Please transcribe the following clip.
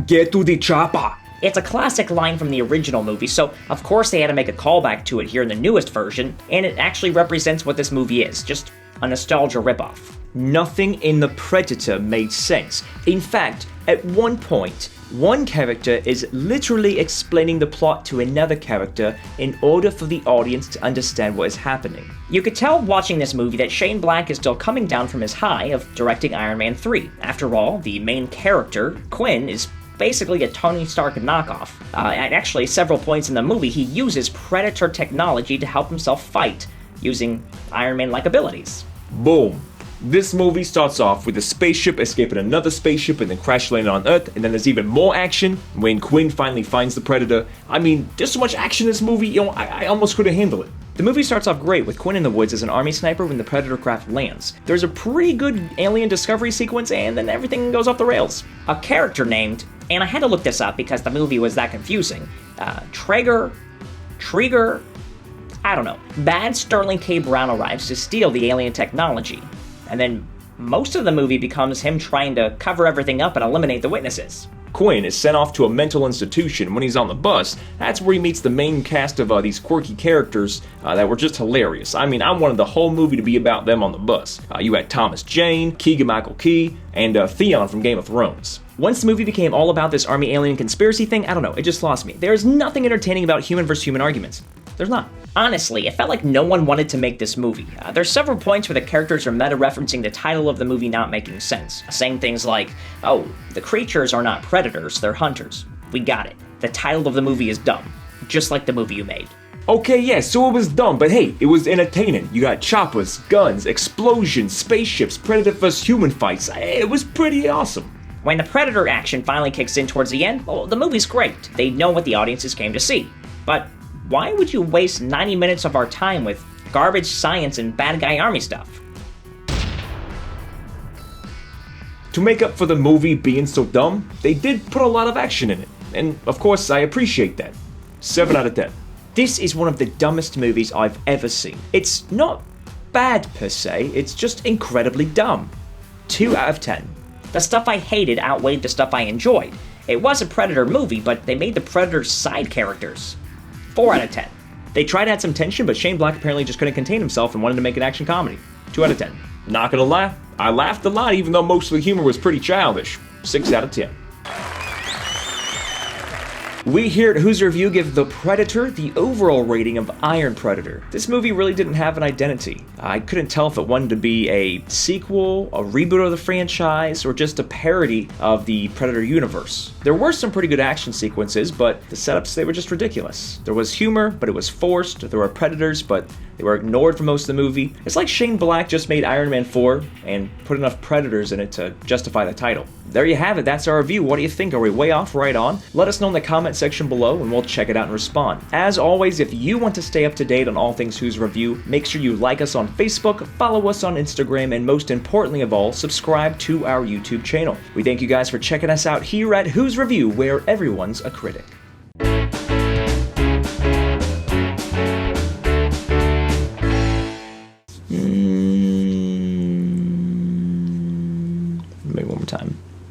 get to the chopper. It's a classic line from the original movie, so of course they had to make a callback to it here in the newest version, and it actually represents what this movie is, just a nostalgia ripoff. Nothing in The Predator made sense. In fact, at one point, one character is literally explaining the plot to another character in order for the audience to understand what is happening. You could tell watching this movie that Shane Black is still coming down from his high of directing Iron Man 3. After all, the main character, Quinn, is basically a Tony Stark knockoff. At actually several points in the movie, he uses Predator technology to help himself fight, using Iron Man-like abilities. Boom. This movie starts off with a spaceship escaping another spaceship and then crash landing on Earth, and then there's even more action when Quinn finally finds the Predator. I mean, there's so much action in this movie, I almost couldn't handle it. The movie starts off great with Quinn in the woods as an army sniper when the Predator craft lands. There's a pretty good alien discovery sequence, and then everything goes off the rails. A character named, and I had to look this up because the movie was that confusing, Trigger, I don't know. Bad Sterling K. Brown arrives to steal the alien technology, and then most of the movie becomes him trying to cover everything up and eliminate the witnesses. Quinn is sent off to a mental institution. When he's on the bus, that's where he meets the main cast of these quirky characters that were just hilarious. I mean, I wanted the whole movie to be about them on the bus. You had Thomas Jane, Keegan-Michael Key, and Theon from Game of Thrones. Once the movie became all about this army alien conspiracy thing, I don't know, it just lost me. There's nothing entertaining about human versus human arguments. There's not. Honestly, it felt like no one wanted to make this movie. There's several points where the characters are meta-referencing the title of the movie not making sense, saying things like, oh, the creatures are not predators, they're hunters. We got it. The title of the movie is dumb, just like the movie you made. Okay, yeah, so it was dumb, but hey, it was entertaining. You got choppers, guns, explosions, spaceships, predator vs. human fights. It was pretty awesome. When the Predator action finally kicks in towards the end, well, the movie's great. They know what the audiences came to see. But why would you waste 90 minutes of our time with garbage science and bad guy army stuff? To make up for the movie being so dumb, they did put a lot of action in it. And of course, I appreciate that. 7 out of 10. This is one of the dumbest movies I've ever seen. It's not bad per se, it's just incredibly dumb. 2 out of 10. The stuff I hated outweighed the stuff I enjoyed. It was a Predator movie, but they made the Predators side characters. 4 out of 10. They tried to add some tension, but Shane Black apparently just couldn't contain himself and wanted to make an action comedy. 2 out of 10. Not gonna lie, I laughed a lot even though most of the humor was pretty childish. 6 out of 10. We here at Who's Review give The Predator the overall rating of Iron Predator. This movie really didn't have an identity. I couldn't tell if it wanted to be a sequel, a reboot of the franchise, or just a parody of the Predator universe. There were some pretty good action sequences, but the setups, they were just ridiculous. There was humor, but it was forced. There were predators, but they were ignored for most of the movie. It's like Shane Black just made Iron Man 4 and put enough predators in it to justify the title. There you have it, that's our review. What do you think? Are we way off, right on? Let us know in the comment section below and we'll check it out and respond. As always, if you want to stay up to date on all things Who's Review, make sure you like us on Facebook, follow us on Instagram, and most importantly of all, subscribe to our YouTube channel. We thank you guys for checking us out here at Who's Review, where everyone's a critic.